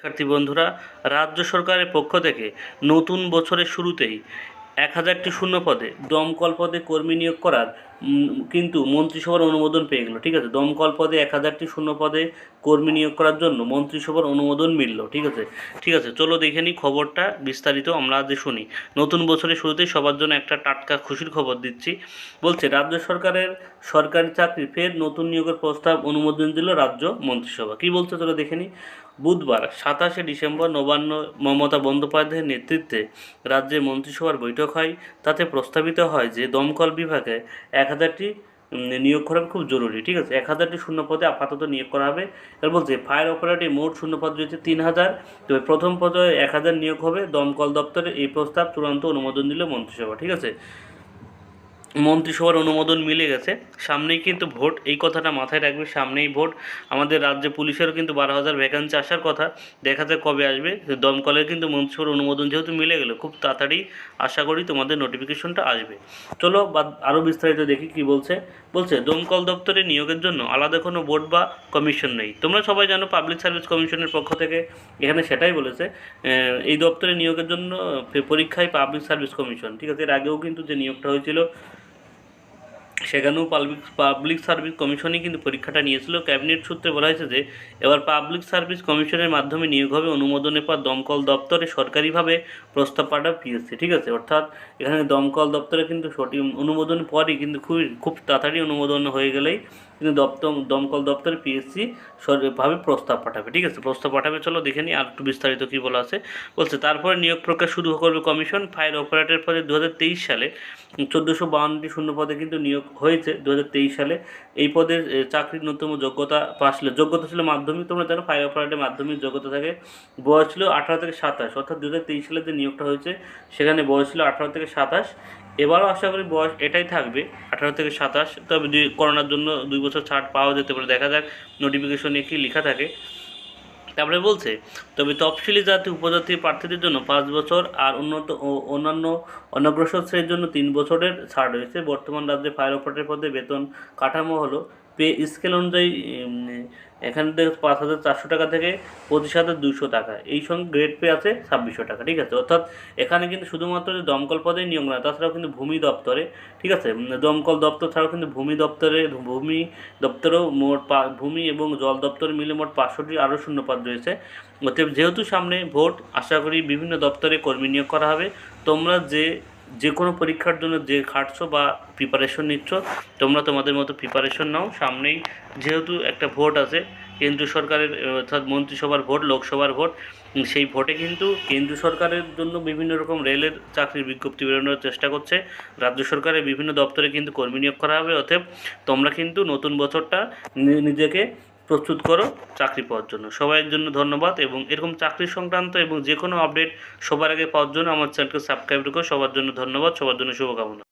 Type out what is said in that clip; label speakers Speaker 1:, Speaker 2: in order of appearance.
Speaker 1: শিক্ষার্থী বন্ধুরা, রাজ্য সরকারের পক্ষ থেকে নতুন বছরের শুরুতেই 1000টি শূন্য পদে দমকল পদে কর্মী নিয়োগ করার কিন্তু মন্ত্রিসভার অনুমোদন পেয়ে গেল। ঠিক আছে, দমকল পদে 1000টি শূন্য পদে কর্মী নিয়োগ করার জন্য মন্ত্রিসভার অনুমোদন মিলল। ঠিক আছে, চলো দেখে নিই খবরটা বিস্তারিত আমরা আজ শুনি। নতুন বছরের শুরুতেই সবার জন্য একটা টাটকা খুশির খবর দিচ্ছি। বলছে রাজ্য সরকারের সরকারি চাকরি ফের নতুন নিয়োগের প্রস্তাব অনুমোদন দিল রাজ্য মন্ত্রিসভা। কী বলছে চলো দেখে নিই। বুধবার 27শে ডিসেম্বর নবান্ন মমতা বন্দ্যোপাধ্যায়ের নেতৃত্বে রাজ্যের মন্ত্রিসভার বৈঠক হয়। তাতে প্রস্তাবিত হয় যে দমকল বিভাগে 1000টি নিয়োগ করা খুব জরুরি। ঠিক আছে, 1000টি শূন্য পদে আপাতত নিয়োগ করা হবে। এর বলছে ফায়ার অপারেটর মোট শূন্য পদ রয়েছে 3000। তবে প্রথম পর্যায়ে 1000 নিয়োগ হবে। দমকল দপ্তরে এই প্রস্তাব চূড়ান্ত অনুমোদন দিল মন্ত্রিসভা। ঠিক আছে, মন্ত্রিসভার অনুমোদন মিলে গেছে। সামনেই কিন্তু ভোট, এই কথাটা মাথায় রাখবে, সামনেই ভোট। আমাদের রাজ্যে পুলিশেরও কিন্তু 12,000 ভ্যাকান্সি আসার কথা, দেখা যাক কবে আসবে। দমকলের কিন্তু মন্ত্রিসভার অনুমোদন যেহেতু মিলে গেল, খুব তাড়াতাড়ি আশা করি তোমাদের নোটিফিকেশনটা আসবে। চলো আরও বিস্তারিত দেখি কি বলছে। বলছে দমকল দপ্তরে নিয়োগের জন্য আলাদা কোনো বোর্ড বা কমিশন নেই। তোমরা সবাই জানো পাবলিক সার্ভিস কমিশনের পক্ষ থেকে এখানে সেটাই বলেছে। এই দপ্তরে নিয়োগের জন্য পরীক্ষায় পাবলিক সার্ভিস কমিশন। ঠিক আছে, এর আগেও কিন্তু যে নিয়োগটা হয়েছিল সেখানেও পাবলিক সার্ভিস কমিশনই কিন্তু পরীক্ষাটা নিয়েছিল। ক্যাবিনেট সূত্রে বলা হয়েছে যে এবার পাবলিক সার্ভিস কমিশনের মাধ্যমে নিয়োগ হবে। অনুমোদনের পর দমকল দপ্তরে সরকারিভাবে প্রস্তাব পাঠাবে পিএসসি। ঠিক আছে, অর্থাৎ এখানে দমকল দপ্তরে কিন্তু সঠিক অনুমোদনের পরই কিন্তু খুব তাড়াতাড়ি অনুমোদন হয়ে গেলেই কিন্তু দমকল দপ্তরে পিএসসি সরকারিভাবে প্রস্তাব পাঠাবে। ঠিক আছে, প্রস্তাব পাঠাবে। চলো দেখে নিই আর একটু বিস্তারিত কী বলা আছে। বলছে তারপরে নিয়োগ প্রক্রিয়া শুরু করবে কমিশন। ফায়ার অপারেটর পদে 2023 সালে 1452টি শূন্য পদে কিন্তু নিয়োগ হয়েছে 2023 সালে। এই পদের চাকরির ন্যূনতম যোগ্যতা ছিল মাধ্যমিক। তোমরা জানো ফায়ার অপারেটরের মাধ্যমিক যোগ্যতা থাকে। বয়স ছিল 18 থেকে 27, অর্থাৎ 2023 সালে যে নিয়োগটা হয়েছে সেখানে বয়স ছিল 18 থেকে 27। এবারও আশা করি বয়স এটাই থাকবে, 18 থেকে 27। তবে করোনার জন্য 2 বছর ছাড় পাওয়া যেতে পারে, দেখা যাক নোটিফিকেশনে কি লেখা থাকে। তারপরে বলছে তবে তফসিলি জাতি উপজাতি প্রার্থীদের জন্য 5 বছর আর অন্যান্য অনগ্রসর শ্রেণীর জন্য 3 বছরের ছাড় রয়েছে। বর্তমান রাজ্যে ফায়ার অপারেটর পদে বেতন কাঠামো হলো পে স্কেল অনুযায়ী এখান থেকে 5,400 টাকা থেকে 25,200 টাকা। এই সঙ্গে গ্রেড পে আছে 2600 টাকা। ঠিক আছে, অর্থাৎ এখানে কিন্তু শুধুমাত্র যে দমকল পদেই নিয়োগ নয়, তাছাড়াও কিন্তু ভূমি দপ্তরে, ঠিক আছে, দমকল দপ্তর ছাড়াও কিন্তু ভূমি দপ্তরেও মোট ভূমি এবং জল দপ্তর মিলে মোট 500টি আরও শূন্যপদ রয়েছে। অতএব যেহেতু সামনে ভোট, আশা করি বিভিন্ন দপ্তরে কর্মী নিয়োগ করা হবে। তোমরা যে কোনো পরীক্ষার জন্য যে খাটছো বা প্রিপারেশন নিচ্ছ, তোমরা তোমাদের মতো প্রিপারেশন নাও। সামনেই যেহেতু একটা ভোট আছে, কেন্দ্রীয় সরকারের অর্থাৎ মন্ত্রিসভার ভোট, লোকসভার ভোট, সেই ভোটে কিন্তু কেন্দ্রীয় সরকারের জন্য বিভিন্ন রকম রেলের চাকরির বিজ্ঞপ্তি বেরোনোর চেষ্টা করছে। রাজ্য সরকারের বিভিন্ন দপ্তরে কিন্তু কর্মী নিয়োগ করা হবে। অতএব তোমরা কিন্তু নতুন বছরটা নিজেকে প্রস্তুত করো চাকরি পাওয়ার জন্য। সবাইয়ের জন্য ধন্যবাদ, এবং এরকম চাকরি সংক্রান্ত এবং যে কোনো আপডেট সবার আগে পাওয়ার জন্য আমার চ্যানেলকে সাবস্ক্রাইব করো। সবার জন্য ধন্যবাদ, সবার জন্য শুভকামনা।